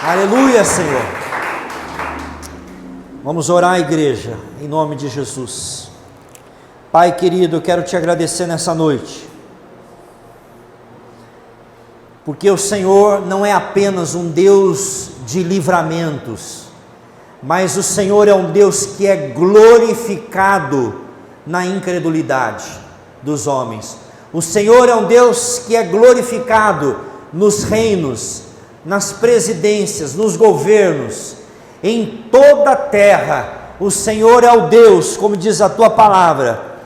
Aleluia, Senhor. Vamos orar, igreja, em nome de Jesus. Pai querido, eu quero te agradecer nessa noite, porque o Senhor não é apenas um Deus de livramentos, mas o Senhor é um Deus que é glorificado na incredulidade dos homens. O Senhor é um Deus que é glorificado nos reinos, nas presidências, nos governos, em toda a terra. O Senhor é o Deus, como diz a tua palavra,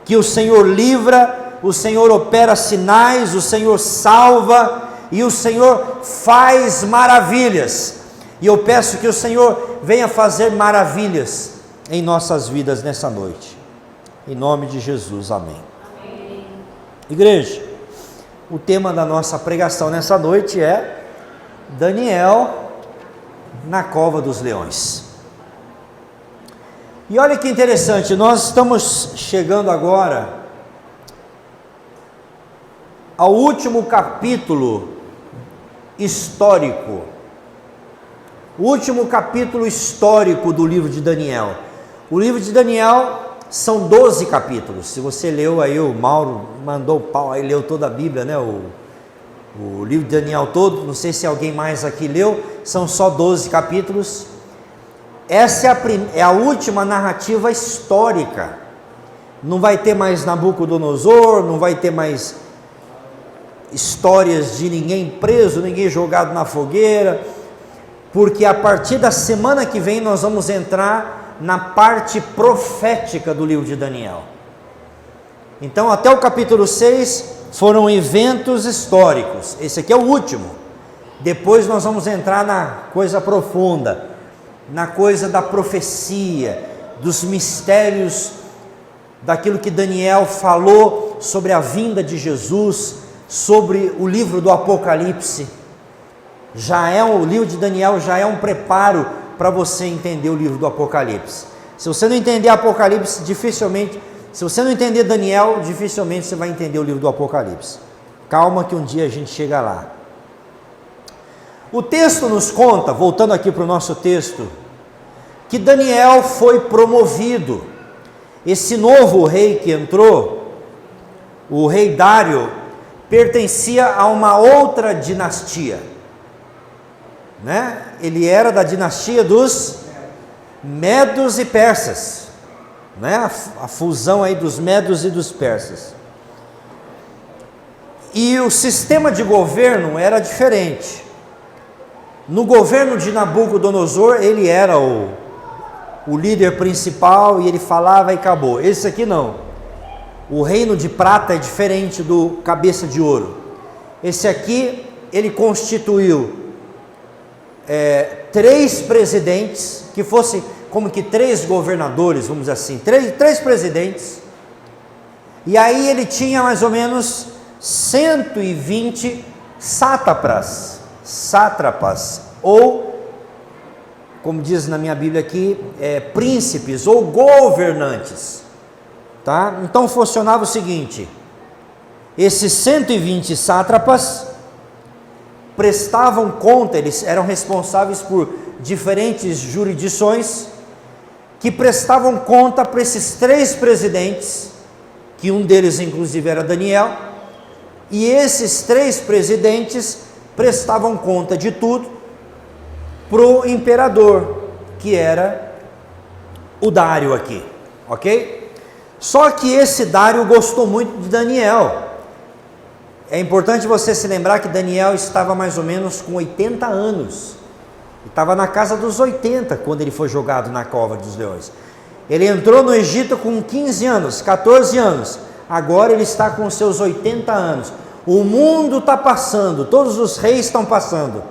que o Senhor livra, o Senhor opera sinais, o Senhor salva e o Senhor faz maravilhas. E eu peço que o Senhor venha fazer maravilhas em nossas vidas nessa noite, em nome de Jesus, amém. Amém. Igreja, o tema da nossa pregação nessa noite é Daniel na cova dos leões. E olha que interessante, nós estamos chegando agora ao último capítulo histórico, o último capítulo histórico do livro de Daniel. O livro de Daniel são 12 capítulos. Se você leu aí, o Mauro mandou o pau, aí leu toda a Bíblia, né? O livro de Daniel todo, não sei se alguém mais aqui leu, são só 12 capítulos. Essa é a última narrativa histórica. Não vai ter mais Nabucodonosor, não vai ter mais histórias de ninguém preso, ninguém jogado na fogueira, porque a partir da semana que vem nós vamos entrar na parte profética do livro de Daniel. Então até o capítulo 6 foram eventos históricos, esse aqui é o último. Depois nós vamos entrar na coisa profunda, na coisa da profecia, dos mistérios, daquilo que Daniel falou sobre a vinda de Jesus, sobre o livro do Apocalipse. O livro de Daniel já é um preparo para você entender o livro do Apocalipse. Se você não entender Apocalipse, se você não entender Daniel, dificilmente você vai entender o livro do Apocalipse. Calma que um dia a gente chega lá. O texto nos conta, voltando aqui para o nosso texto, que Daniel foi promovido. Esse novo rei que entrou, o rei Dário, pertencia a uma outra dinastia, né? Ele era da dinastia dos Medos e Persas, né? A fusão aí dos Medos e dos Persas. E o sistema de governo era diferente. No governo de Nabucodonosor, ele era o líder principal e ele falava e acabou. Esse aqui não. O reino de prata é diferente do cabeça de ouro. Esse aqui, ele constituiu 3 presidentes, que fossem como que 3 governadores, vamos dizer assim, 3 presidentes. E aí ele tinha mais ou menos 120 sátrapas, ou, como diz na minha Bíblia aqui, príncipes ou governantes, tá? Então funcionava o seguinte: esses 120 sátrapas prestavam conta, eles eram responsáveis por diferentes jurisdições, que prestavam conta para esses 3 presidentes, que um deles inclusive era Daniel, e esses 3 presidentes prestavam conta de tudo para o imperador, que era o Dário aqui, ok? Só que esse Dário gostou muito de Daniel. É importante você se lembrar que Daniel estava mais ou menos com 80 anos, estava na casa dos 80 quando ele foi jogado na cova dos leões. Ele entrou no Egito com 15 anos, 14 anos, agora ele está com seus 80 anos. O mundo está passando, todos os reis estão passando,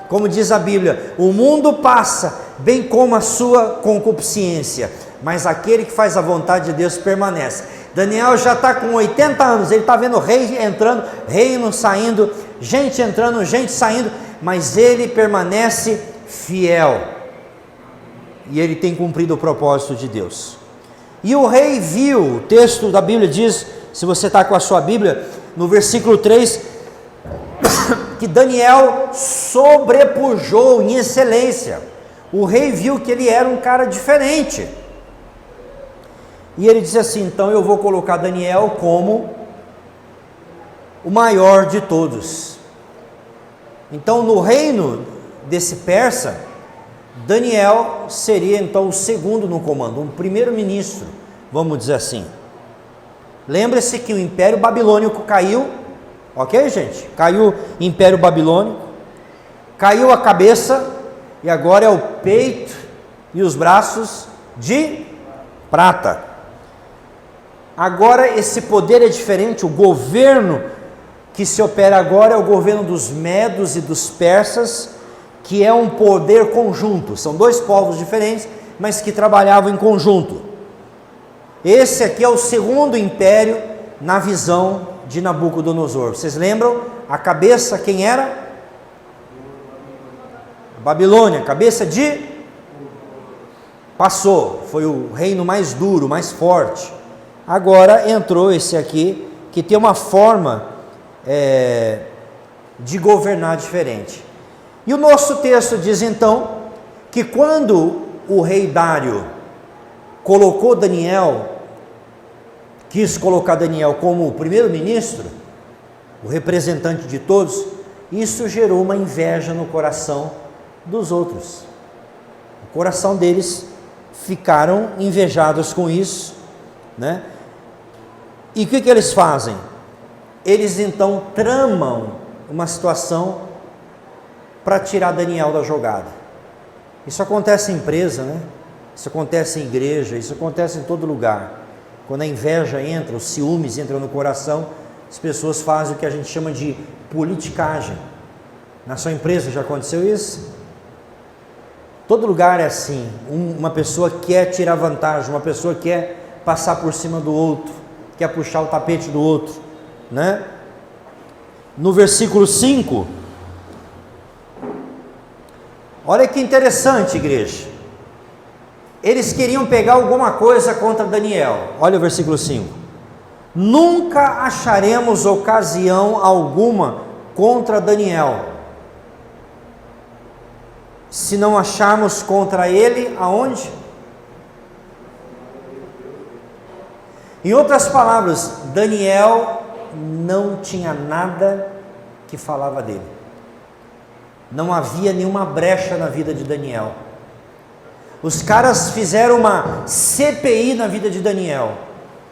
como diz a Bíblia, o mundo passa, bem como a sua concupiscência, mas aquele que faz a vontade de Deus permanece. Daniel já está com 80 anos, ele está vendo rei entrando, reino saindo, gente entrando, gente saindo, mas ele permanece fiel, e ele tem cumprido o propósito de Deus. E o rei viu, o texto da Bíblia diz, se você está com a sua Bíblia, no versículo 3, que Daniel sobrepujou em excelência. O rei viu que ele era um cara diferente. E ele disse assim: então eu vou colocar Daniel como o maior de todos. Então, no reino desse persa, Daniel seria então o segundo no comando, um primeiro-ministro, vamos dizer assim. Lembre-se que o Império Babilônico caiu, ok, gente? Caiu o Império Babilônico, caiu a cabeça, e agora é o peito e os braços de prata. Agora esse poder é diferente, o governo que se opera agora é o governo dos medos e dos persas, que é um poder conjunto, são dois povos diferentes, mas que trabalhavam em conjunto. Esse aqui é o segundo império na visão de Nabucodonosor. Vocês lembram? A cabeça, quem era? A Babilônia, cabeça de? Passou, foi o reino mais duro, mais forte. Agora entrou esse aqui, que tem uma forma de governar diferente. E o nosso texto diz então, que quando o rei Dário colocou Daniel, quis colocar Daniel como o primeiro-ministro, o representante de todos, isso gerou uma inveja no coração dos outros. O coração deles ficaram invejados com isso, né? E o que eles fazem? Eles então tramam uma situação para tirar Daniel da jogada. Isso acontece em empresa, né? Isso acontece em igreja, isso acontece em todo lugar. Quando a inveja entra, os ciúmes entram no coração, as pessoas fazem o que a gente chama de politicagem. Na sua empresa já aconteceu isso? Todo lugar é assim, uma pessoa quer tirar vantagem, uma pessoa quer passar por cima do outro, quer puxar o tapete do outro, né? No versículo 5, olha que interessante, igreja. Eles queriam pegar alguma coisa contra Daniel. Olha o versículo 5. Nunca acharemos ocasião alguma contra Daniel, se não acharmos contra ele, aonde? Em outras palavras, Daniel não tinha nada que falava dele. Não havia nenhuma brecha na vida de Daniel. Os caras fizeram uma CPI na vida de Daniel.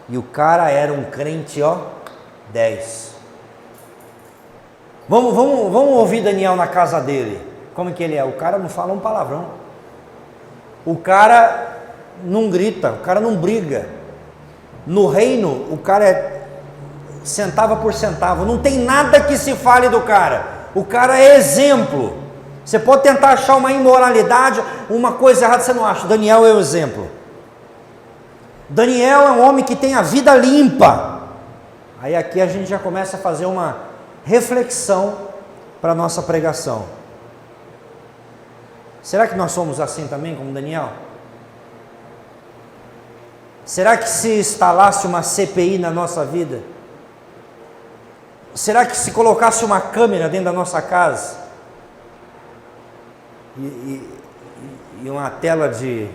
E o cara era um crente, ó, 10. Vamos ouvir Daniel na casa dele. Como que ele é? O cara não fala um palavrão. O cara não grita, o cara não briga. No reino, o cara é centavo por centavo. Não tem nada que se fale do cara. O cara é exemplo. Você pode tentar achar uma imoralidade, uma coisa errada, você não acha. Daniel é o exemplo. Daniel é um homem que tem a vida limpa. Aí aqui a gente já começa a fazer uma reflexão para a nossa pregação. Será que nós somos assim também, como Daniel? Será que se instalasse uma CPI na nossa vida? Será que se colocasse uma câmera dentro da nossa casa? E uma tela de...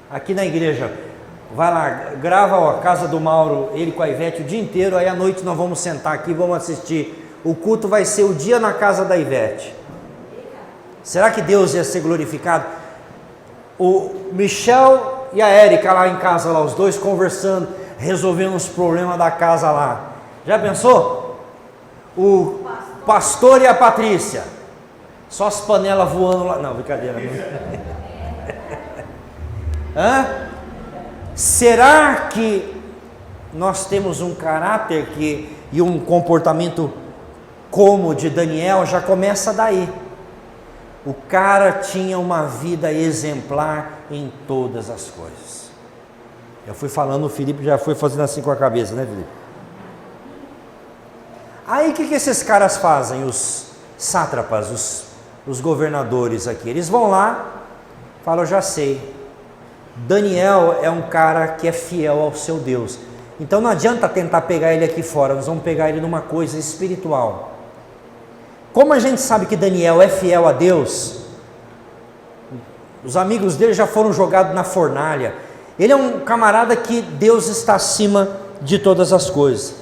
Aqui na igreja, vai lá, grava a casa do Mauro, ele com a Ivete o dia inteiro, aí à noite nós vamos sentar aqui, vamos assistir. O culto vai ser o dia na casa da Ivete. Será que Deus ia ser glorificado? O Michel e a Érica lá em casa, lá, os dois conversando, resolvendo os problemas da casa lá. Já pensou? O pastor e a Patrícia, só as panelas voando lá. Não, brincadeira. Hã? Será que nós temos um caráter e um comportamento como o de Daniel? Já começa daí. O cara tinha uma vida exemplar em todas as coisas. Eu fui falando, o Felipe já foi fazendo assim com a cabeça, né, Felipe? Aí o que esses caras fazem, os sátrapas, os governadores aqui? Eles vão lá, falam, eu já sei, Daniel é um cara que é fiel ao seu Deus, então não adianta tentar pegar ele aqui fora, nós vamos pegar ele numa coisa espiritual. Como a gente sabe que Daniel é fiel a Deus, os amigos dele já foram jogados na fornalha. Ele é um camarada que Deus está acima de todas as coisas.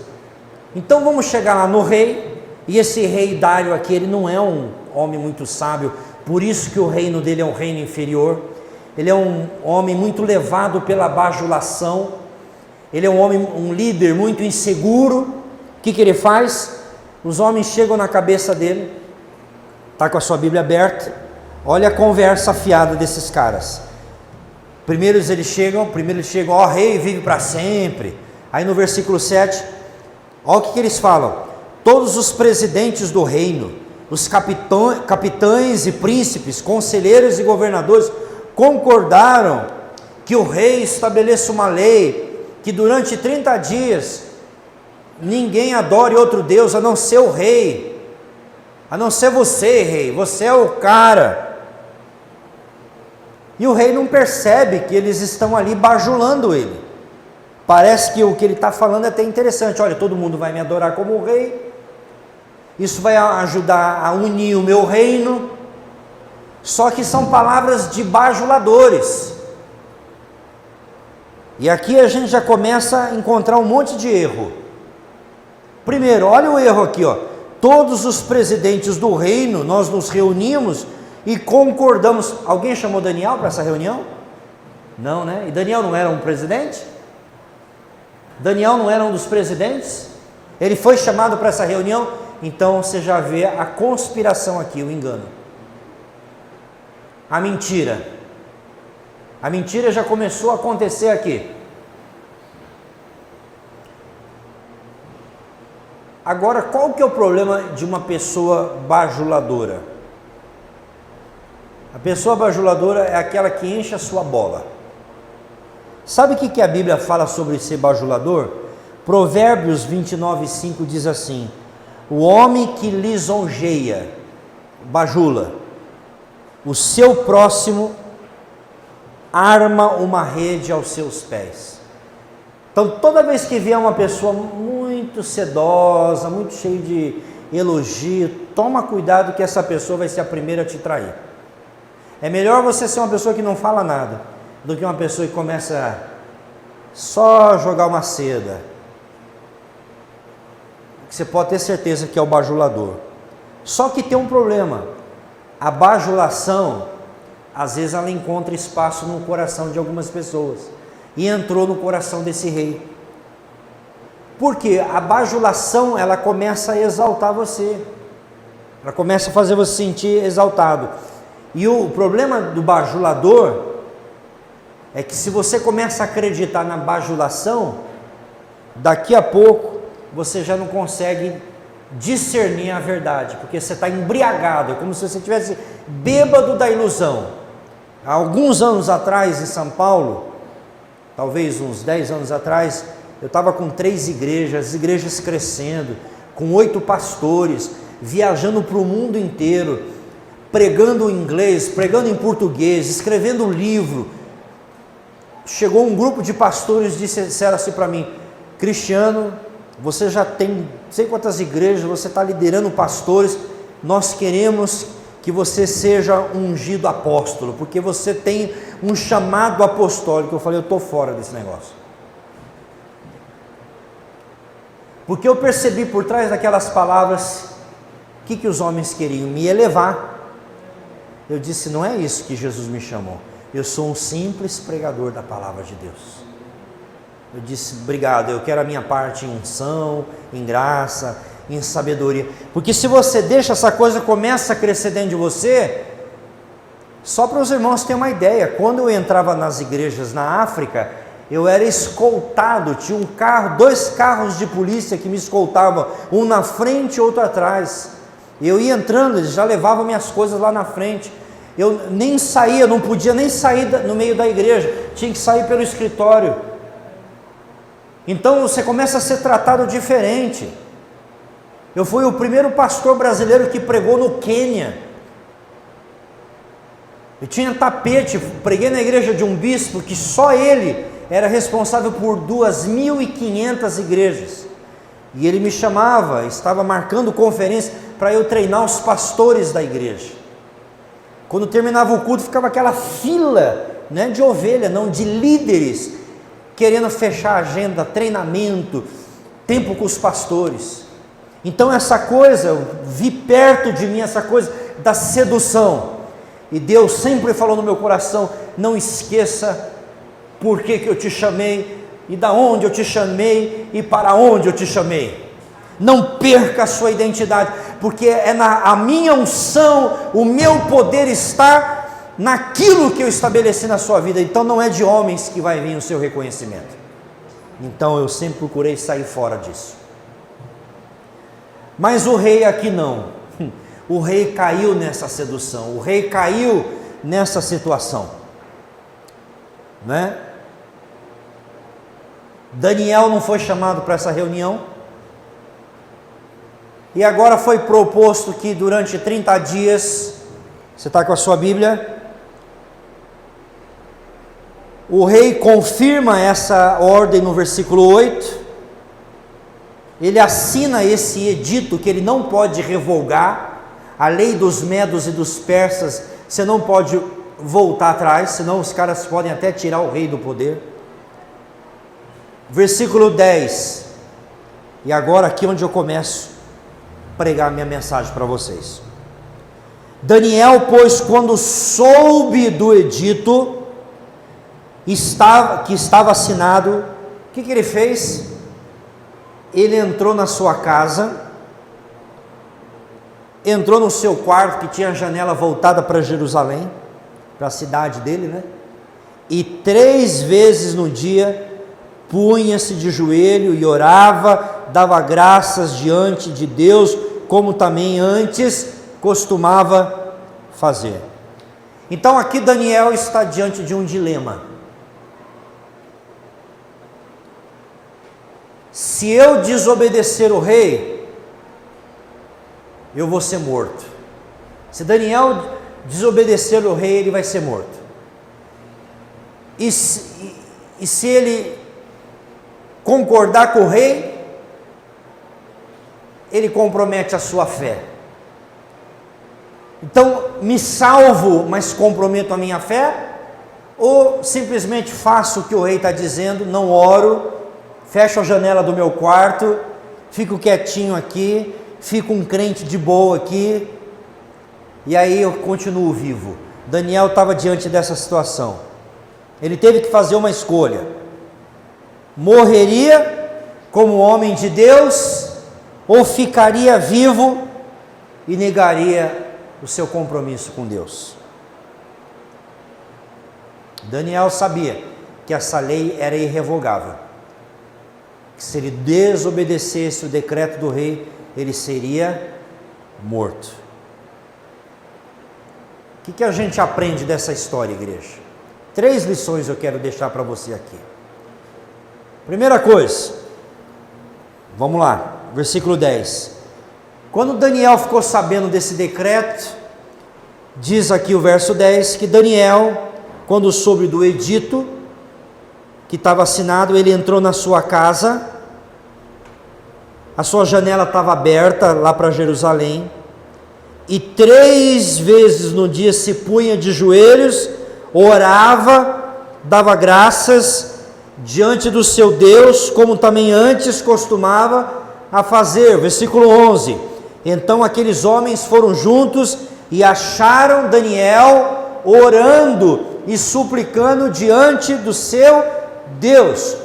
Então vamos chegar lá no rei, e esse rei Dário aqui, ele não é um homem muito sábio, por isso que o reino dele é um reino inferior. Ele é um homem muito levado pela bajulação, ele é um homem, um líder muito inseguro. O que ele faz? Os homens chegam na cabeça dele, está com a sua Bíblia aberta, olha a conversa afiada desses caras. Primeiro eles chegam, ó rei, vive para sempre. Aí no versículo 7, olha o que eles falam: todos os presidentes do reino, os capitães e príncipes, conselheiros e governadores concordaram que o rei estabeleça uma lei, que durante 30 dias ninguém adore outro Deus a não ser o rei, a não ser você, rei, você é o cara. E o rei não percebe que eles estão ali bajulando ele. Parece que o que ele está falando é até interessante. Olha, todo mundo vai me adorar como rei, isso vai ajudar a unir o meu reino. Só que são palavras de bajuladores. E aqui a gente já começa a encontrar um monte de erro. Primeiro, olha o erro aqui, ó. Todos os presidentes do reino, nós nos reunimos e concordamos. Alguém chamou Daniel para essa reunião? Não, né? E Daniel não era um presidente? Daniel não era um dos presidentes? Ele foi chamado para essa reunião? Então você já vê a conspiração aqui, o engano. A mentira. A mentira já começou a acontecer aqui. Agora, qual que é o problema de uma pessoa bajuladora? A pessoa bajuladora é aquela que enche a sua bola. Sabe o que a Bíblia fala sobre ser bajulador? Provérbios 29:5 diz assim: o homem que lisonjeia, bajula, o seu próximo arma uma rede aos seus pés. Então, toda vez que vier uma pessoa muito sedosa, muito cheia de elogio, toma cuidado que essa pessoa vai ser a primeira a te trair. É melhor você ser uma pessoa que não fala nada, do que uma pessoa que começa só a jogar uma seda. Você pode ter certeza que é o bajulador. Só que tem um problema. A bajulação, às vezes ela encontra espaço no coração de algumas pessoas. E entrou no coração desse rei. Porque a bajulação, ela começa a exaltar você. Ela começa a fazer você se sentir exaltado. E o problema do bajulador é que se você começa a acreditar na bajulação, daqui a pouco você já não consegue discernir a verdade, porque você está embriagado, é como se você estivesse bêbado da ilusão. Há alguns anos atrás, em São Paulo, talvez uns 10 anos atrás, eu estava com 3 igrejas, as igrejas crescendo, com 8 pastores, viajando para o mundo inteiro, pregando em inglês, pregando em português, escrevendo livro. Chegou um grupo de pastores e disseram assim para mim: Cristiano, você já tem não sei quantas igrejas, você está liderando pastores, nós queremos que você seja ungido apóstolo, porque você tem um chamado apostólico. Eu falei: eu estou fora desse negócio. Porque eu percebi por trás daquelas palavras, o que os homens queriam? Me elevar. Eu disse: não é isso que Jesus me chamou. Eu sou um simples pregador da palavra de Deus. Eu disse: obrigado, eu quero a minha parte em unção, em graça, em sabedoria. Porque se você deixa essa coisa, começa a crescer dentro de você. Só para os irmãos terem uma ideia, quando eu entrava nas igrejas na África, eu era escoltado, tinha um carro, 2 carros de polícia que me escoltavam, um na frente e outro atrás. Eu ia entrando, eles já levavam minhas coisas lá na frente. Eu nem saía, não podia nem sair no meio da igreja, tinha que sair pelo escritório. Então você começa a ser tratado diferente. Eu fui o primeiro pastor brasileiro que pregou no Quênia. Eu tinha tapete, preguei na igreja de um bispo que só ele era responsável por 2.500 igrejas. E ele me chamava, estava marcando conferência. para eu treinar os pastores da igreja. Quando terminava o culto, ficava aquela fila, não de ovelha, não, de líderes, querendo fechar a agenda, treinamento, tempo com os pastores. Então essa coisa, eu vi perto de mim essa coisa da sedução. E Deus sempre falou no meu coração: não esqueça por que eu te chamei, e da onde eu te chamei, e para onde eu te chamei. Não perca a sua identidade, porque a minha unção, o meu poder está naquilo que eu estabeleci na sua vida. Então não é de homens que vai vir o seu reconhecimento. Então eu sempre procurei sair fora disso. Mas o rei aqui não. O rei caiu nessa sedução, o rei caiu nessa situação, né? Daniel não foi chamado para essa reunião, e agora foi proposto que durante 30 dias, você está com a sua Bíblia? O rei confirma essa ordem no versículo 8, ele assina esse edito que ele não pode revogar, a lei dos medos e dos persas, você não pode voltar atrás, senão os caras podem até tirar o rei do poder. Versículo 10, e agora aqui onde eu começo a pregar minha mensagem para vocês. Daniel, pois, quando soube do edito que estava assinado, o que ele fez? Ele entrou na sua casa, entrou no seu quarto, que tinha a janela voltada para Jerusalém, para a cidade dele, né? E 3 vezes no dia punha-se de joelho e orava, dava graças diante de Deus, como também antes costumava fazer. Então aqui Daniel está diante de um dilema. Se eu desobedecer o rei, eu vou ser morto. Se Daniel desobedecer o rei, ele vai ser morto. E se ele concordar com o rei, ele compromete a sua fé. Então, me salvo, mas comprometo a minha fé? Ou simplesmente faço o que o rei está dizendo, não oro, fecho a janela do meu quarto, fico quietinho aqui, fico um crente de boa aqui, e aí eu continuo vivo. Daniel estava diante dessa situação. Ele teve que fazer uma escolha: morreria como homem de Deus, ou ficaria vivo e negaria o seu compromisso com Deus. Daniel sabia que essa lei era irrevogável, que se ele desobedecesse o decreto do rei, ele seria morto. O que a gente aprende dessa história, igreja? 3 lições eu quero deixar para você aqui. Primeira coisa, vamos lá, versículo 10. Quando Daniel ficou sabendo desse decreto, diz aqui o verso 10, que Daniel, quando soube do edito que estava assinado, ele entrou na sua casa, a sua janela estava aberta lá para Jerusalém, e 3 vezes no dia se punha de joelhos, orava, dava graças diante do seu Deus, como também antes costumava a fazer. Versículo 11, então aqueles homens foram juntos e acharam Daniel orando e suplicando diante do seu Deus.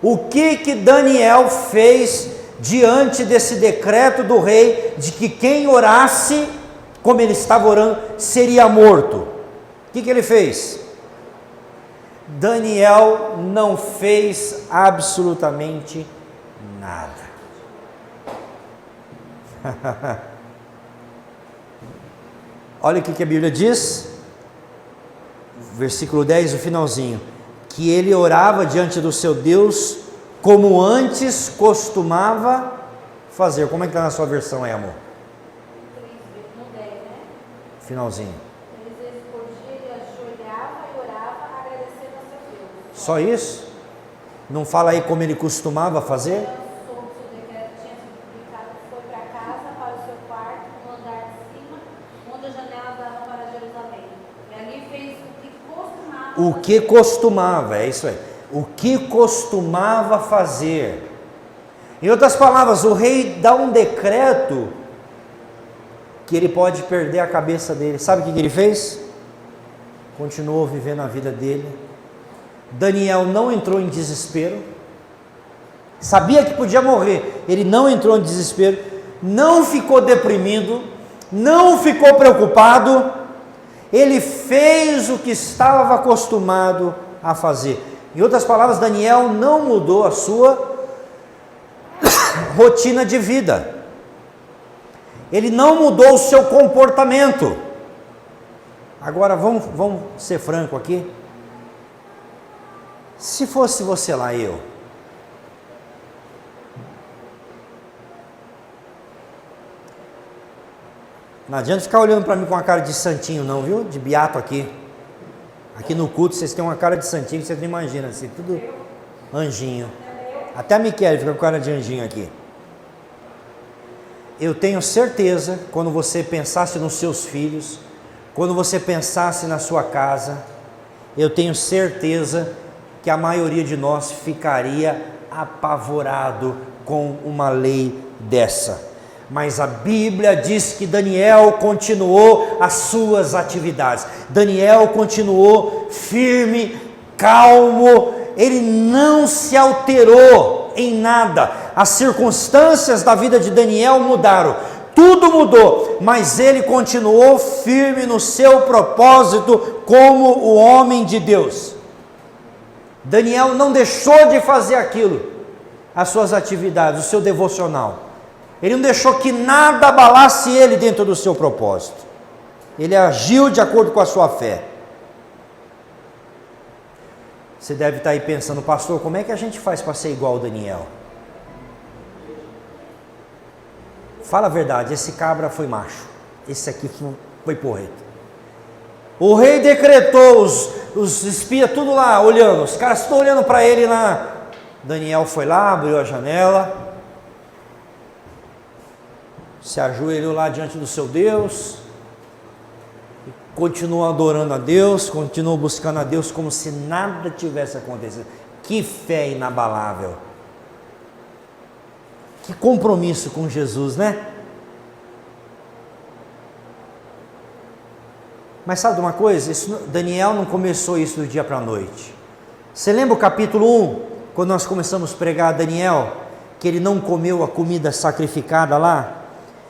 O que Daniel fez diante desse decreto do rei, de que quem orasse como ele estava orando seria morto? O que ele fez? Daniel não fez absolutamente nada. Olha o que a Bíblia diz, versículo 10, o finalzinho, que ele orava diante do seu Deus, como antes costumava fazer. Como é que está na sua versão aí, amor? No 10, né? Finalzinho. 3 vezes por dia ele ajoelhava e orava, agradecendo a seu Deus. Só isso? Não fala aí como ele costumava fazer? Soube que o decreto tinha sido publicado, foi para casa, para o seu O que costumava, é isso aí. O que costumava fazer. Em outras palavras, o rei dá um decreto que ele pode perder a cabeça dele. Sabe o que ele fez? Continuou vivendo a vida dele. Daniel não entrou em desespero. Sabia que podia morrer. Ele não entrou em desespero. Não ficou deprimido. Não ficou preocupado. Ele fez o que estava acostumado a fazer. Em outras palavras, Daniel não mudou a sua rotina de vida. Ele não mudou o seu comportamento. Agora vamos ser franco aqui. Se fosse você lá, eu. Não adianta ficar olhando para mim com uma cara de santinho não, viu? De beato aqui. Aqui no culto vocês têm uma cara de santinho que vocês não imaginam, assim, tudo anjinho. Até a Miquele fica com cara de anjinho aqui. Eu tenho certeza, quando você pensasse nos seus filhos, quando você pensasse na sua casa, eu tenho certeza que a maioria de nós ficaria apavorado com uma lei dessa. Mas a Bíblia diz que Daniel continuou as suas atividades. Daniel continuou firme, calmo, ele não se alterou em nada. As circunstâncias da vida de Daniel mudaram, tudo mudou, mas ele continuou firme no seu propósito como o homem de Deus. Daniel não deixou de fazer aquilo, as suas atividades, o seu devocional. Ele não deixou que nada abalasse ele dentro do seu propósito. Ele agiu de acordo com a sua fé. Você deve estar aí pensando, pastor, como é que a gente faz para ser igual ao Daniel? Fala a verdade, esse cabra foi macho, esse aqui foi porreta. O rei decretou, os espias tudo lá olhando, os caras estão olhando para ele lá. Daniel foi lá, abriu a janela, se ajoelhou lá diante do seu Deus, continuou adorando a Deus, continuou buscando a Deus como se nada tivesse acontecido. Que fé inabalável, que compromisso com Jesus, né? Mas sabe de uma coisa? Daniel não começou isso do dia para a noite. Você lembra o capítulo 1, quando nós começamos a pregar a Daniel, que ele não comeu a comida sacrificada lá?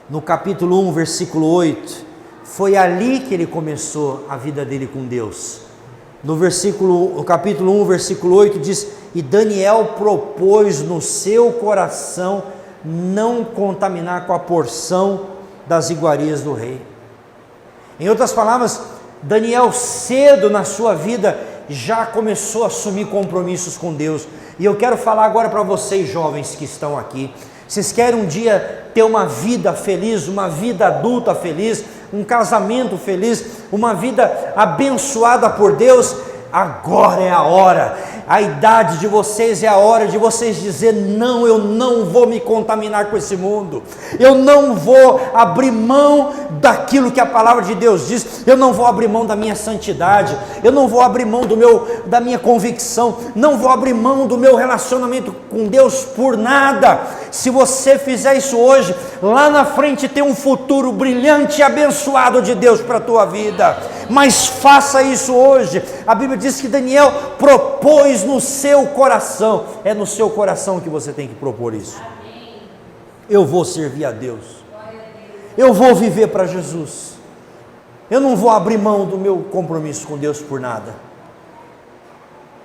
No capítulo 1, versículo 8, foi ali que ele começou a vida dele com Deus. No capítulo 1, versículo 8 diz: e Daniel propôs no seu coração não contaminar com a porção das iguarias do rei. Em outras palavras, Daniel cedo na sua vida já começou a assumir compromissos com Deus. E eu quero falar agora para vocês jovens que estão aqui. Vocês querem um dia ter uma vida feliz, uma vida adulta feliz, um casamento feliz, uma vida abençoada por Deus? Agora é a hora, a idade de vocês é a hora de vocês dizer: não, eu não vou me contaminar com esse mundo, eu não vou abrir mão daquilo que a palavra de Deus diz, eu não vou abrir mão da minha santidade, eu não vou abrir mão da minha convicção, não vou abrir mão do meu relacionamento com Deus por nada. Se você fizer isso hoje, lá na frente tem um futuro brilhante e abençoado de Deus para a tua vida, mas faça isso hoje. A Bíblia diz que Daniel propôs no seu coração, é no seu coração que você tem que propor isso. Eu vou servir a Deus, eu vou viver para Jesus, eu não vou abrir mão do meu compromisso com Deus por nada,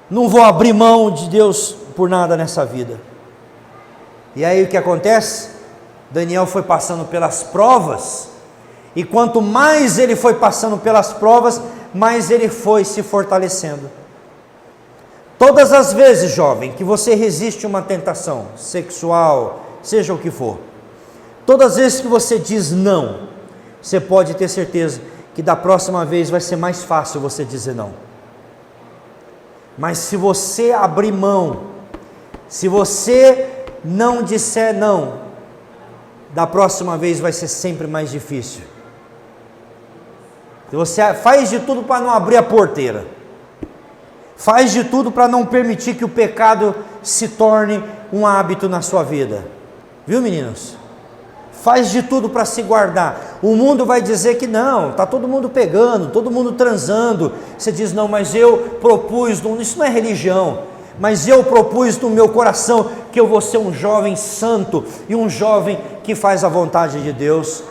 não vou abrir mão de Deus por nada nessa vida. E aí o que acontece? Daniel foi passando pelas provas, e quanto mais ele foi passando pelas provas, mais ele foi se fortalecendo. Todas as vezes, jovem, que você resiste a uma tentação sexual, seja o que for, todas as vezes que você diz não, você pode ter certeza que da próxima vez vai ser mais fácil você dizer não. Mas se você abrir mão, se você não disser não, da próxima vez vai ser sempre mais difícil. Você faz de tudo para não abrir a porteira. Faz de tudo para não permitir que o pecado se torne um hábito na sua vida. Viu, meninos? Faz de tudo para se guardar. O mundo vai dizer que não, está todo mundo pegando, todo mundo transando. Você diz, não, mas eu propus, isso não é religião, mas eu propus no meu coração que eu vou ser um jovem santo e um jovem que faz a vontade de Deus.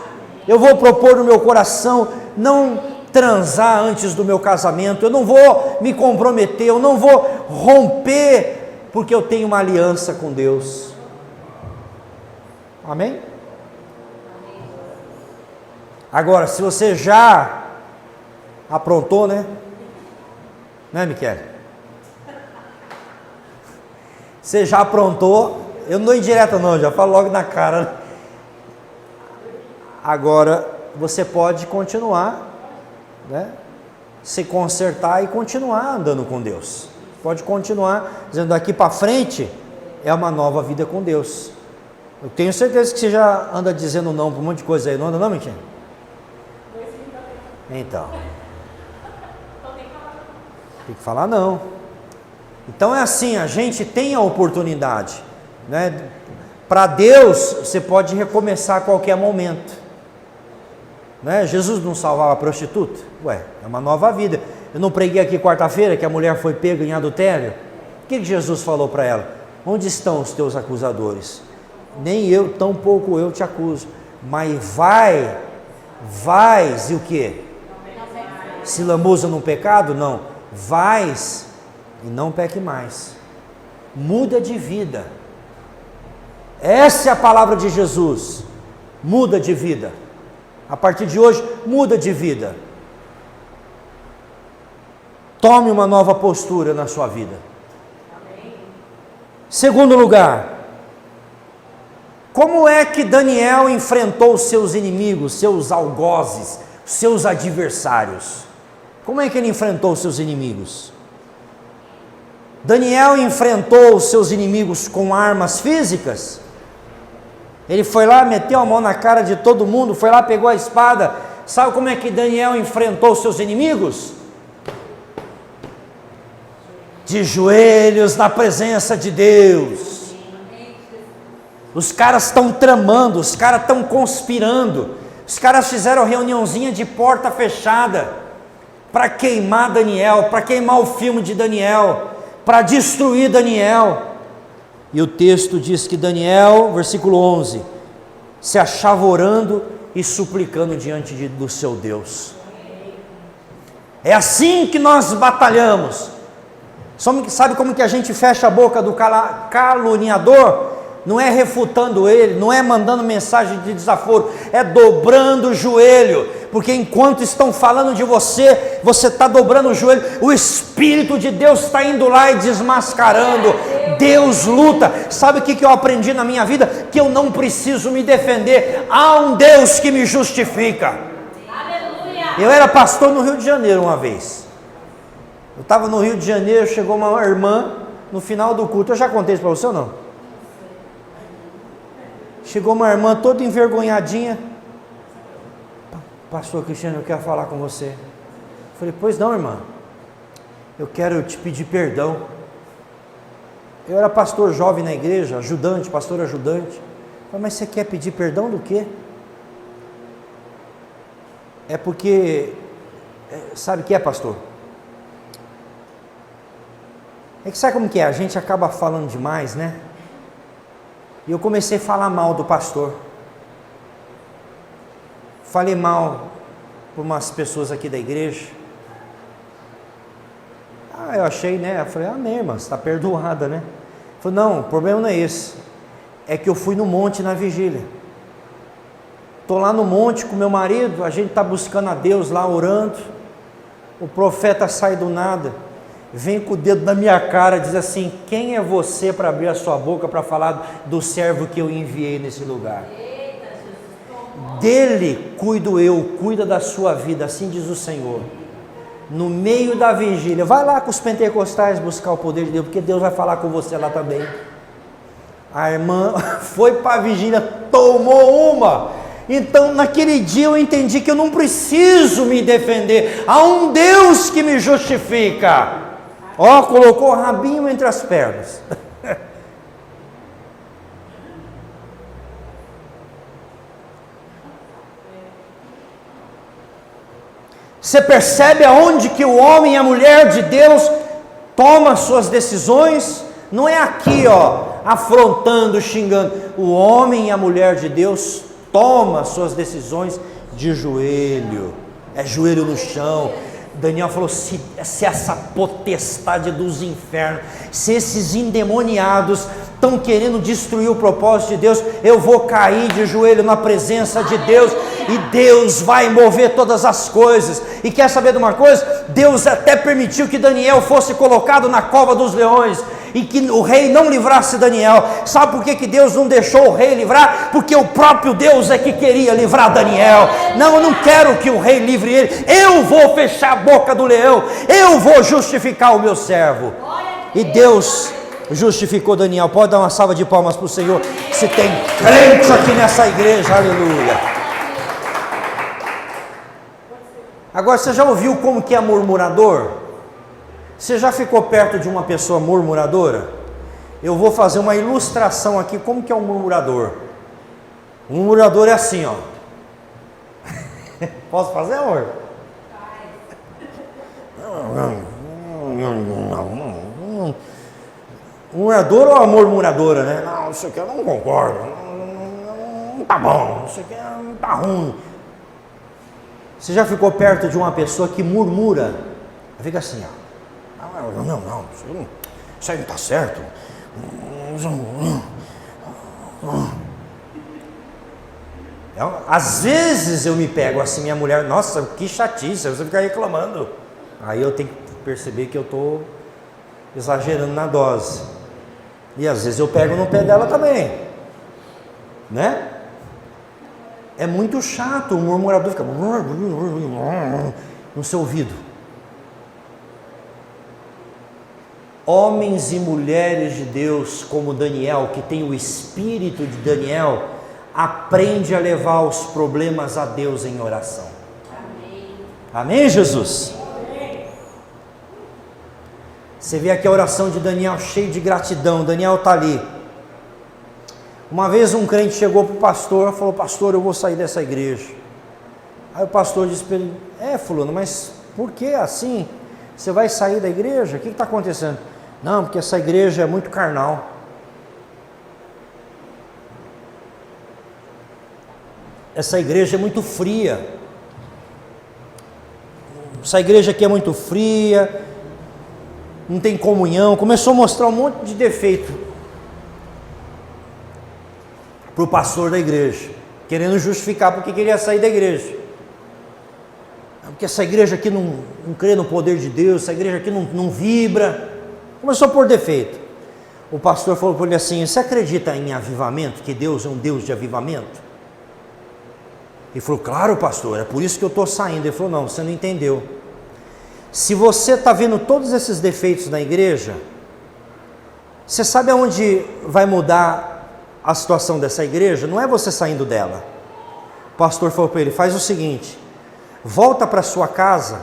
Eu vou propor no meu coração não transar antes do meu casamento, eu não vou me comprometer, eu não vou romper, porque eu tenho uma aliança com Deus. Amém? Agora, se você já aprontou, né? Né, Miquel? Você já aprontou, eu não dou indireta não, já falo logo na cara. Agora, você pode continuar, né? Se consertar e continuar andando com Deus. Pode continuar dizendo, daqui para frente é uma nova vida com Deus. Eu tenho certeza que você já anda dizendo não para um monte de coisa aí, não anda não, Miquel? Então, tem que falar não. Então é assim, a gente tem a oportunidade, né? Para Deus, você pode recomeçar a qualquer momento, né? Jesus não salvava a prostituta? Ué, é uma nova vida. Eu não preguei aqui quarta-feira que a mulher foi pega em adultério? O que Jesus falou para ela? Onde estão os teus acusadores? Nem eu, tampouco eu te acuso, mas vais e o quê? Se lambuza no pecado? Não, vais e não peque mais. Muda de vida. Essa é a palavra de Jesus. Muda de vida. A partir de hoje, muda de vida. Tome uma nova postura na sua vida. Segundo lugar, como é que Daniel enfrentou os seus inimigos, seus algozes, seus adversários? Como é que ele enfrentou os seus inimigos? Daniel enfrentou os seus inimigos com armas físicas? Ele foi lá, meteu a mão na cara de todo mundo, foi lá, pegou a espada. Sabe como é que Daniel enfrentou os seus inimigos? De joelhos na presença de Deus. Os caras estão tramando, os caras estão conspirando, os caras fizeram reuniãozinha de porta fechada para queimar Daniel, para queimar o filme de Daniel, para destruir Daniel. E o texto diz que Daniel, versículo 11, se achava orando e suplicando diante do seu Deus. É assim que nós batalhamos. Sabe como que a gente fecha a boca do caluniador? Não é refutando ele, não é mandando mensagem de desaforo, é dobrando o joelho, porque enquanto estão falando de você, você está dobrando o joelho, o Espírito de Deus está indo lá e desmascarando. Deus luta. Sabe o que eu aprendi na minha vida? Que eu não preciso me defender, há um Deus que me justifica. Eu era pastor no Rio de Janeiro uma vez, eu estava no Rio de Janeiro, chegou uma irmã no final do culto, eu já contei isso para você ou não? Chegou uma irmã toda envergonhadinha. Pastor Cristiano, eu quero falar com você. Eu falei, pois não, irmã, eu quero te pedir perdão. Eu era pastor jovem na igreja, ajudante, pastor ajudante. Eu falei, mas você quer pedir perdão do quê? É porque, sabe o que é, pastor? É que sabe como que é? A gente acaba falando demais, né? E eu comecei a falar mal do pastor. Falei mal por umas pessoas aqui da igreja. Eu achei, né? Eu falei, amém, irmã, você está perdoada, né? Eu falei, não, o problema não é esse. É que eu fui no monte na vigília. Estou lá no monte com meu marido, a gente está buscando a Deus lá, orando. O profeta sai do nada, vem com o dedo na minha cara e diz assim, quem é você para abrir a sua boca para falar do servo que eu enviei nesse lugar? Dele cuido eu, cuida da sua vida, assim diz o Senhor. No meio da vigília, vai lá com os pentecostais buscar o poder de Deus, porque Deus vai falar com você lá também. A irmã foi para a vigília, tomou uma. Então naquele dia eu entendi que eu não preciso me defender, há um Deus que me justifica. Ó, colocou o rabinho entre as pernas. Você percebe aonde que o homem e a mulher de Deus tomam suas decisões? Não é aqui, ó, afrontando, xingando. O homem e a mulher de Deus tomam suas decisões de joelho. É joelho no chão. Daniel falou, se essa potestade dos infernos, se esses endemoniados estão querendo destruir o propósito de Deus, eu vou cair de joelho na presença de Deus, e Deus vai mover todas as coisas. E quer saber de uma coisa? Deus até permitiu que Daniel fosse colocado na cova dos leões, e que o rei não livrasse Daniel. Sabe por que Deus não deixou o rei livrar? Porque o próprio Deus é que queria livrar Daniel. Não, eu não quero que o rei livre ele, eu vou fechar a boca do leão, eu vou justificar o meu servo. E Deus justificou Daniel. Pode dar uma salva de palmas para o Senhor, se tem crente aqui nessa igreja, aleluia. Agora, você já ouviu como que é murmurador? Você já ficou perto de uma pessoa murmuradora? Eu vou fazer uma ilustração aqui, como que é um murmurador. Um murmurador é assim, ó. Posso fazer, amor? Murmurador ou a murmuradora, né? Não, isso aqui eu não concordo. Não tá bom, isso aqui não tá ruim. Você já ficou perto de uma pessoa que murmura? Fica assim, ó. Não, isso aí não está certo. Às vezes eu me pego assim, minha mulher, nossa, que chatice, você fica reclamando. Aí eu tenho que perceber que eu estou exagerando na dose. E às vezes eu pego no pé dela também, né? É muito chato, o murmurador fica no seu ouvido. Homens e mulheres de Deus como Daniel, que tem o espírito de Daniel, aprende a levar os problemas a Deus em oração. Amém, amém, Jesus? Amém. Você vê aqui a oração de Daniel cheia de gratidão. Daniel está ali. Uma vez um crente chegou para o pastor e falou, pastor, eu vou sair dessa igreja. Aí o pastor disse para ele, fulano, mas por que assim? Você vai sair da igreja? O que está acontecendo? Não, porque essa igreja é muito carnal. Essa igreja é muito fria. Essa igreja aqui é muito fria, não tem comunhão. Começou a mostrar um monte de defeito para o pastor da igreja, querendo justificar porque queria sair da igreja. Porque essa igreja aqui não crê no poder de Deus, essa igreja aqui não vibra. Começou a pôr defeito. O pastor falou para ele assim, você acredita em avivamento? Que Deus é um Deus de avivamento? Ele falou, claro, pastor, é por isso que eu estou saindo. Ele falou, não, você não entendeu. Se você está vendo todos esses defeitos na igreja, você sabe aonde vai mudar a situação dessa igreja? Não é você saindo dela. O pastor falou para ele, faz o seguinte, volta para sua casa,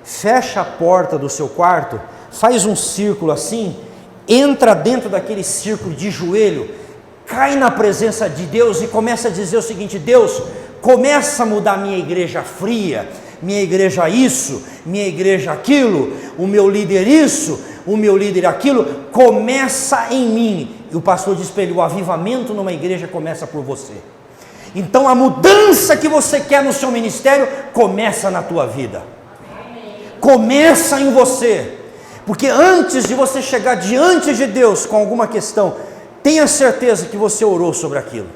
fecha a porta do seu quarto, faz um círculo assim, entra dentro daquele círculo de joelho, cai na presença de Deus e começa a dizer o seguinte, Deus, começa a mudar minha igreja fria, minha igreja isso, minha igreja aquilo, o meu líder isso, o meu líder aquilo, começa em mim. E o pastor diz para ele, o avivamento numa igreja começa por você. Então a mudança que você quer no seu ministério, começa na tua vida. Começa em você. Porque antes de você chegar diante de Deus com alguma questão, tenha certeza que você orou sobre aquilo.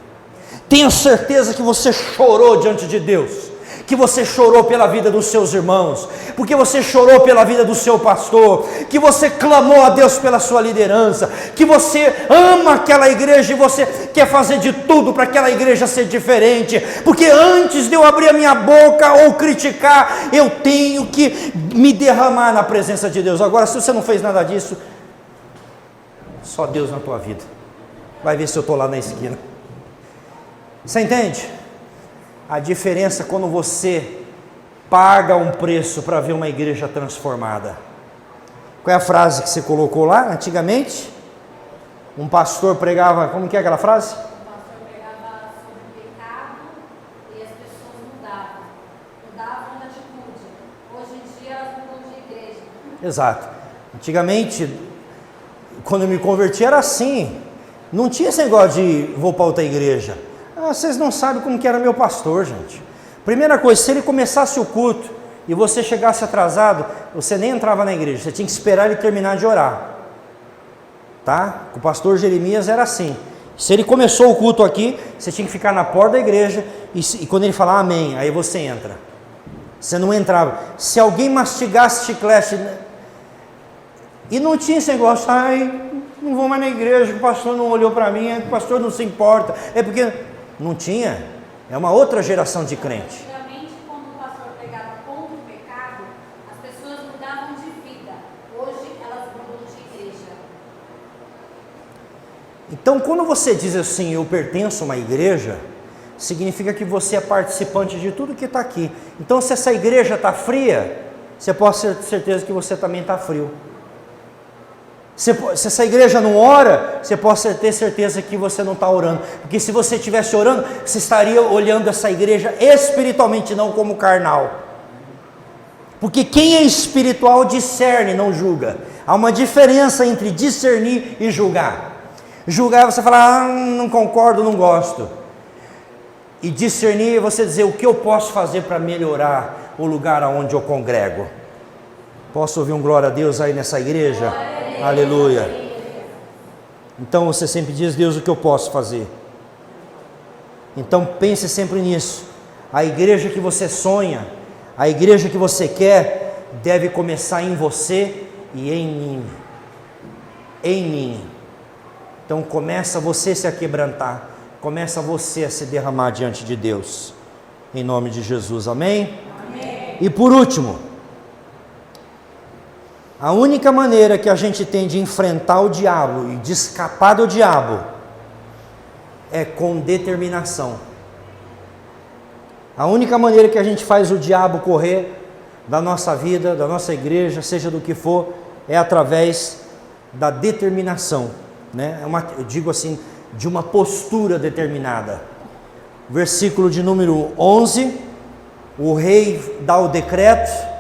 Tenha certeza que você chorou diante de Deus. Que você chorou pela vida dos seus irmãos. Porque você chorou pela vida do seu pastor. Que você clamou a Deus pela sua liderança. Que você ama aquela igreja e você quer fazer de tudo para aquela igreja ser diferente. Porque antes de eu abrir a minha boca ou criticar, eu tenho que me derramar na presença de Deus. Agora, se você não fez nada disso, só Deus na tua vida. Vai ver se eu estou lá na esquina. Você entende? A diferença quando você paga um preço para ver uma igreja transformada. Qual é a frase que você colocou lá, antigamente? Um pastor pregava, como que é aquela frase? O pastor pregava sobre o pecado e as pessoas mudavam de atitude. Hoje em dia elas mudam de igreja. Exato. Antigamente, quando eu me converti era assim. Não tinha esse negócio de vou para outra igreja. Vocês não sabem como que era meu pastor, gente. Primeira coisa, se ele começasse o culto e você chegasse atrasado, você nem entrava na igreja, você tinha que esperar ele terminar de orar. Tá? Com o pastor Jeremias era assim. Se ele começou o culto aqui, você tinha que ficar na porta da igreja e quando ele falar amém, aí você entra. Você não entrava. Se alguém mastigasse chiclete e não tinha esse negócio, não vou mais na igreja, o pastor não olhou para mim, o pastor não se importa. É porque não tinha. É uma outra geração de crente. Antigamente, quando o pastor pregava contra o pecado, as pessoas mudavam de vida. Hoje elas mudam de igreja. Então, quando você diz assim, eu pertenço a uma igreja, significa que você é participante de tudo que está aqui. Então, se essa igreja está fria, você pode ter certeza que você também está frio. Se essa igreja não ora, você pode ter certeza que você não está orando. Porque se você estivesse orando, você estaria olhando essa igreja espiritualmente, não como carnal. Porque quem é espiritual discerne, não julga. Há uma diferença entre discernir e julgar. Julgar é você falar, não concordo, não gosto. E discernir é você dizer o que eu posso fazer para melhorar o lugar onde eu congrego. Posso ouvir um glória a Deus aí nessa igreja? Aleluia. Então você sempre diz, Deus, o que eu posso fazer? Então pense sempre nisso. A igreja que você sonha, a igreja que você quer, deve começar em você e em mim. Em mim. Então começa você a se quebrantar, começa você a se derramar diante de Deus. Em nome de Jesus, amém? Amém. E por último, a única maneira que a gente tem de enfrentar o diabo e de escapar do diabo é com determinação. A única maneira que a gente faz o diabo correr da nossa vida, da nossa igreja, seja do que for, é através da determinação, né? Eu digo assim, de uma postura determinada. Versículo de número 11, o rei dá o decreto.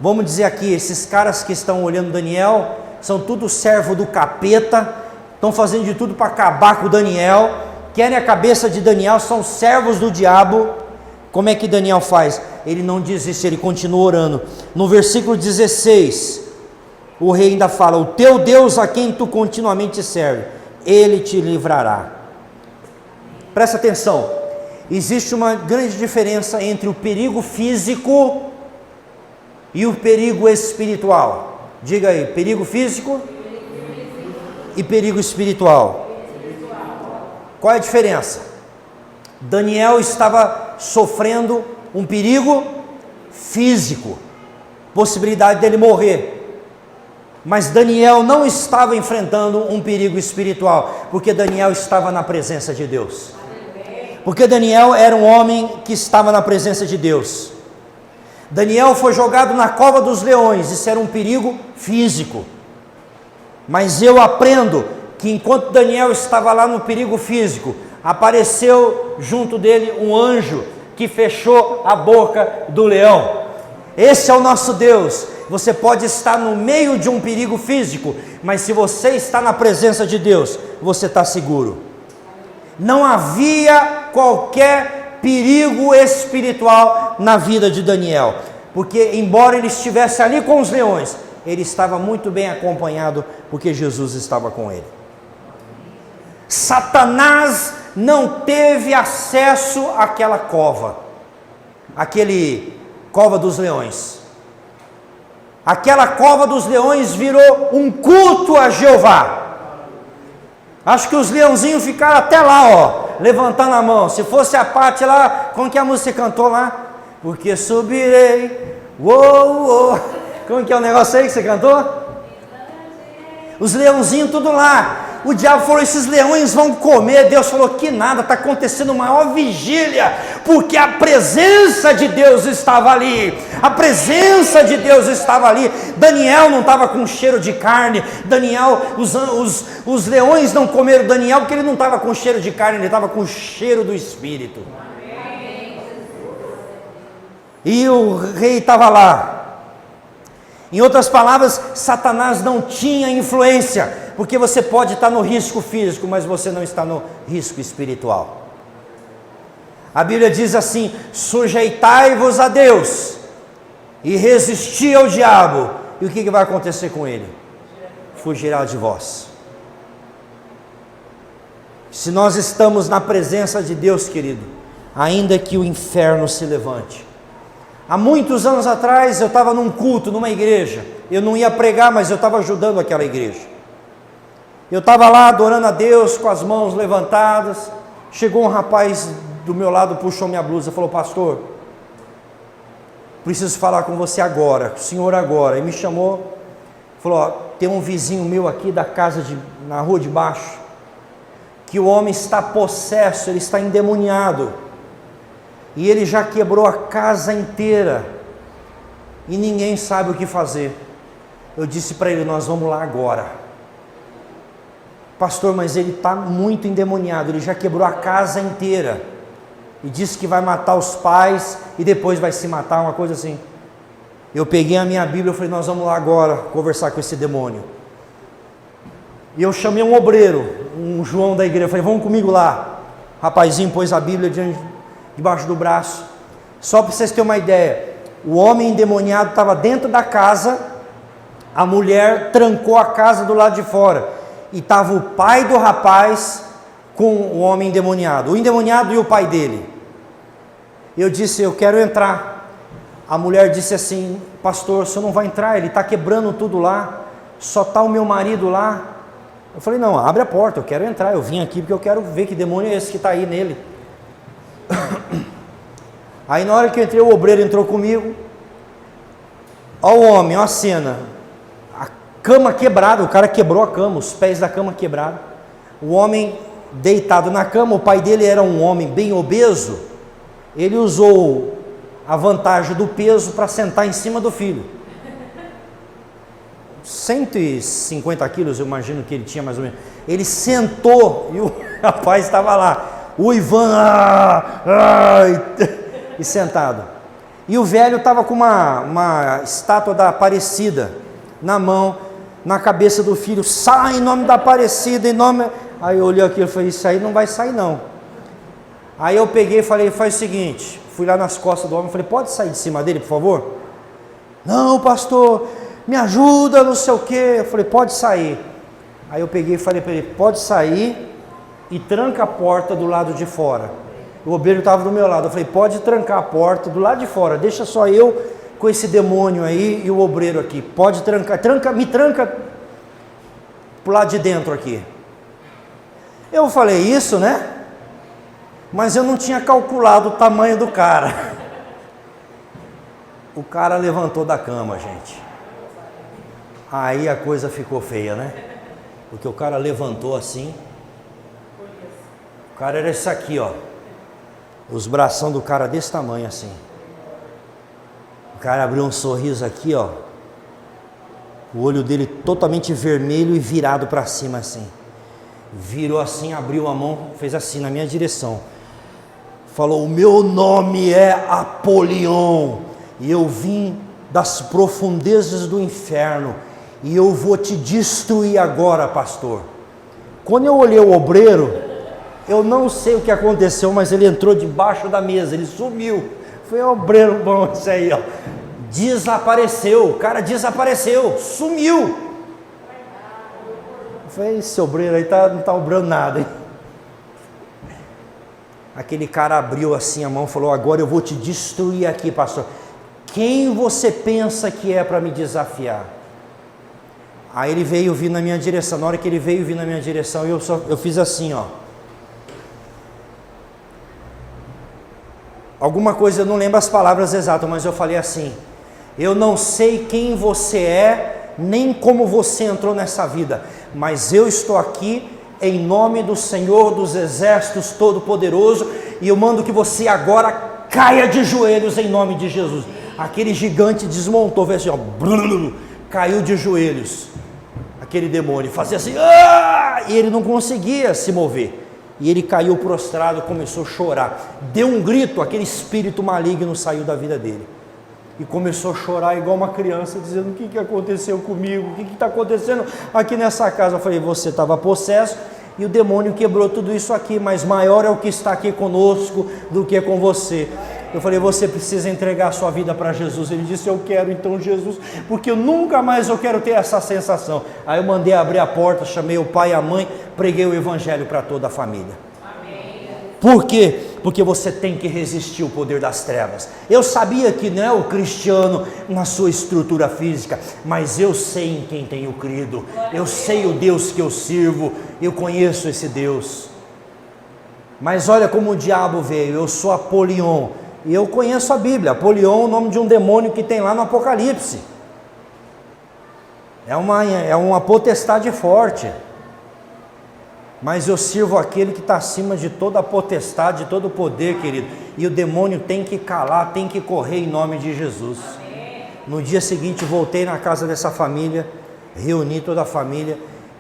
Vamos dizer aqui, esses caras que estão olhando Daniel, são tudo servo do capeta, estão fazendo de tudo para acabar com Daniel, querem a cabeça de Daniel, são servos do diabo. Como é que Daniel faz? Ele não desiste, ele continua orando. No versículo 16, o rei ainda fala, o teu Deus a quem tu continuamente serve, ele te livrará. Presta atenção, existe uma grande diferença entre o perigo físico e o perigo espiritual. Diga aí, perigo físico e perigo espiritual. Qual é a diferença? Daniel estava sofrendo um perigo físico, possibilidade dele morrer. Mas Daniel não estava enfrentando um perigo espiritual, porque Daniel estava na presença de Deus. Porque Daniel era um homem que estava na presença de Deus. Daniel foi jogado na cova dos leões, isso era um perigo físico. Mas eu aprendo que enquanto Daniel estava lá no perigo físico, apareceu junto dele um anjo que fechou a boca do leão. Esse é o nosso Deus. Você pode estar no meio de um perigo físico, mas se você está na presença de Deus, você está seguro. Não havia qualquer perigo espiritual na vida de Daniel, porque embora ele estivesse ali com os leões, ele estava muito bem acompanhado, porque Jesus estava com ele. Satanás não teve acesso àquela cova, aquele cova dos leões. Aquela cova dos leões virou um culto a Jeová. Acho que os leãozinhos ficaram até lá, ó, levantando a mão. Se fosse a parte lá, como que a música cantou lá? Porque subirei, uou, uou. Como que é o negócio aí que você cantou? os leãozinhos tudo lá. O diabo falou, esses leões vão comer. Deus falou, que nada, está acontecendo maior vigília, porque a presença de Deus estava ali, a presença de Deus estava ali. Daniel não estava com cheiro de carne, os leões não comeram Daniel, porque ele não estava com cheiro de carne, ele estava com cheiro do Espírito. E o rei estava lá. Em outras palavras, Satanás não tinha influência, porque você pode estar no risco físico, mas você não está no risco espiritual. A Bíblia diz assim: sujeitai-vos a Deus e resisti ao diabo, e o que vai acontecer com ele? Fugirá de vós. Se nós estamos na presença de Deus, querido, ainda que o inferno se levante. Há muitos anos atrás eu estava num culto, numa igreja, eu não ia pregar, mas eu estava ajudando aquela igreja. Eu estava lá adorando a Deus com as mãos levantadas. Chegou um rapaz do meu lado, puxou minha blusa, falou: pastor, preciso falar com você agora, com o senhor agora. E me chamou, falou: ó, tem um vizinho meu aqui da casa na rua de baixo, que o homem está possesso, ele está endemoniado, e ele já quebrou a casa inteira, e ninguém sabe o que fazer. Eu disse para ele: nós vamos lá agora. Pastor, mas ele está muito endemoniado, ele já quebrou a casa inteira, e disse que vai matar os pais, e depois vai se matar, uma coisa assim. Eu peguei a minha Bíblia e falei: nós vamos lá agora conversar com esse demônio. E eu chamei um obreiro, um João da igreja, falei: vamos comigo lá. O rapazinho pôs a Bíblia debaixo do braço. Só para vocês terem uma ideia, o homem endemoniado estava dentro da casa, a mulher trancou a casa do lado de fora, e estava o pai do rapaz com o homem endemoniado, o endemoniado e o pai dele. Eu disse: eu quero entrar. A mulher disse assim: pastor, o senhor não vai entrar, ele está quebrando tudo lá, só está o meu marido lá. Eu falei: não, abre a porta, eu quero entrar, eu vim aqui porque eu quero ver que demônio é esse que está aí nele. Aí na hora que eu entrei, o obreiro entrou comigo. Olha o homem, olha a cena, a cama quebrada, o cara quebrou a cama, os pés da cama quebrados, o homem deitado na cama. O pai dele era um homem bem obeso, ele usou a vantagem do peso para sentar em cima do filho. 150 quilos, eu imagino que ele tinha mais ou menos. Ele sentou e o rapaz estava lá, o Ivan, e sentado. E o velho estava com uma estátua da Aparecida na mão, na cabeça do filho. Sai em nome da Aparecida, em nome... Aí eu olhei aquilo e falei: isso aí não vai sair não. Aí eu peguei e falei: faz o seguinte, fui lá nas costas do homem, falei: pode sair de cima dele, por favor? Não, pastor, me ajuda, não sei o quê. Eu falei: pode sair. Aí eu peguei e falei para ele: pode sair e tranca a porta do lado de fora. O obreiro estava do meu lado. Eu falei: pode trancar a porta do lado de fora, deixa só eu com esse demônio aí e o obreiro aqui. Pode trancar, me tranca pro lado de dentro aqui. Eu falei isso, né? Mas eu não tinha calculado o tamanho do cara. O cara levantou da cama, gente. Aí a coisa ficou feia, né? Porque o cara levantou assim. O cara era esse aqui, ó. Os bração do cara desse tamanho assim. O cara abriu um sorriso aqui, ó. O olho dele totalmente vermelho e virado para cima assim. Virou assim, abriu a mão, fez assim na minha direção. Falou: o meu nome é Apolion, e eu vim das profundezas do inferno, e eu vou te destruir agora, pastor. Quando eu olhei o obreiro, eu não sei o que aconteceu, mas ele entrou debaixo da mesa, ele sumiu. Foi um obreiro bom esse aí, ó. Desapareceu, o cara desapareceu, sumiu. Eu falei: esse obreiro aí não está obrando nada, hein? Aquele cara abriu assim a mão e falou: agora eu vou te destruir aqui, pastor. Quem você pensa que é para me desafiar? Aí ele veio vir na minha direção. Na hora que ele veio vir na minha direção, eu fiz assim, ó. Alguma coisa, eu não lembro as palavras exatas, mas eu falei assim: eu não sei quem você é, nem como você entrou nessa vida, mas eu estou aqui em nome do Senhor dos Exércitos Todo-Poderoso, e eu mando que você agora caia de joelhos em nome de Jesus. Aquele gigante desmontou, fez assim, ó, caiu de joelhos. Aquele demônio fazia assim, e ele não conseguia se mover. E ele caiu prostrado, começou a chorar. Deu um grito, aquele espírito maligno saiu da vida dele. E começou a chorar igual uma criança, dizendo, o que aconteceu comigo? O que está acontecendo aqui nessa casa? Eu falei, você estava possesso e o demônio quebrou tudo isso aqui, mas maior é o que está aqui conosco do que com você. Eu falei, você precisa entregar a sua vida para Jesus. Ele disse, eu quero então Jesus, porque eu nunca mais eu quero ter essa sensação. Aí eu mandei abrir a porta, chamei o pai e a mãe, preguei o evangelho para toda a família. Amém. Por quê? Porque você tem que resistir ao poder das trevas. Eu sabia que não é o cristiano na sua estrutura física, mas eu sei em quem tenho crido, eu sei o Deus que eu sirvo, eu conheço esse Deus. Mas olha como o diabo veio, eu sou Apolion, e eu conheço a Bíblia. Apolion é o nome de um demônio que tem lá no Apocalipse. É uma potestade forte. Mas eu sirvo aquele que está acima de toda a potestade, de todo o poder, querido. E o demônio tem que calar, tem que correr em nome de Jesus. Amém. No dia seguinte voltei na casa dessa família, reuni toda a família,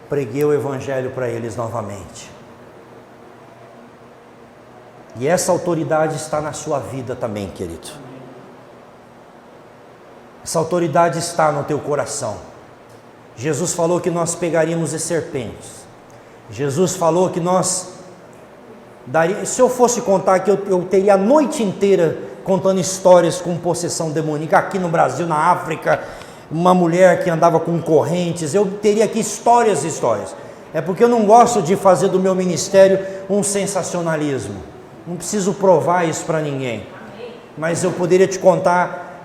preguei o evangelho para eles novamente. E essa autoridade está na sua vida também, querido. Essa autoridade está no teu coração. Jesus falou que nós pegaríamos as serpentes. Jesus falou que nós daríamos, se eu fosse contar que eu teria a noite inteira contando histórias com possessão demoníaca, aqui no Brasil, na África, uma mulher que andava com correntes, eu teria aqui histórias e histórias. É porque eu não gosto de fazer do meu ministério um sensacionalismo. Não preciso provar isso para ninguém, mas eu poderia te contar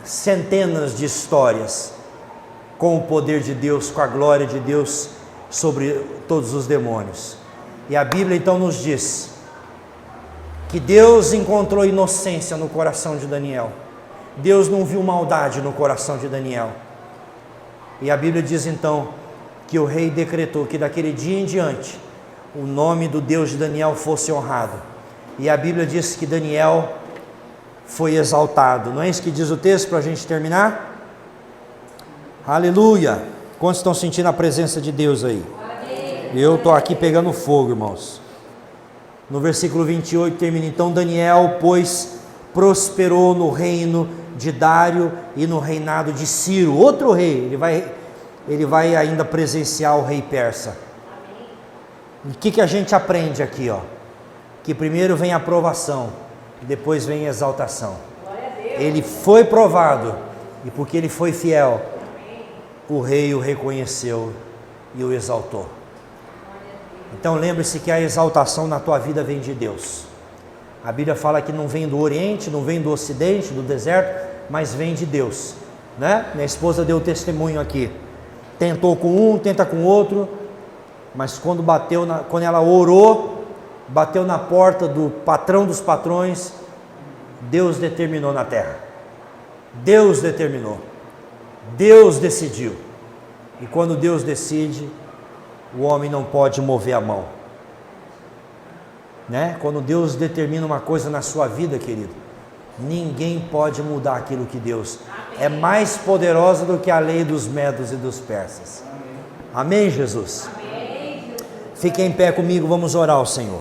centenas de histórias com o poder de Deus, com a glória de Deus sobre todos os demônios. E a Bíblia então nos diz que Deus encontrou inocência no coração de Daniel. Deus não viu maldade no coração de Daniel. E a Bíblia diz então que o rei decretou que daquele dia em diante o nome do Deus de Daniel fosse honrado. E a Bíblia diz que Daniel foi exaltado. Não é isso que diz o texto para a gente terminar? Aleluia! Quantos estão sentindo a presença de Deus aí? Eu estou aqui pegando fogo, irmãos. No versículo 28 termina, então Daniel, pois, prosperou no reino de Dário e no reinado de Ciro, outro rei. Ele vai ainda presenciar o rei persa. O que a gente aprende aqui, ó? Que primeiro vem a provação, depois vem a exaltação. Ele foi provado, e porque ele foi fiel, o rei o reconheceu e o exaltou. Então lembre-se que a exaltação na tua vida vem de Deus. A Bíblia fala que não vem do Oriente, não vem do Ocidente, do deserto, mas vem de Deus, né? Minha esposa deu testemunho aqui. Tentou com um, tenta com outro, mas quando ela orou, bateu na porta do patrão dos patrões, Deus determinou na terra. Deus determinou. Deus decidiu. E quando Deus decide, o homem não pode mover a mão, né? Quando Deus determina uma coisa na sua vida, querido, ninguém pode mudar aquilo que Deus é mais poderosa do que a lei dos medos e dos persas. Amém, Jesus? Amém. Fique em pé comigo, vamos orar ao Senhor.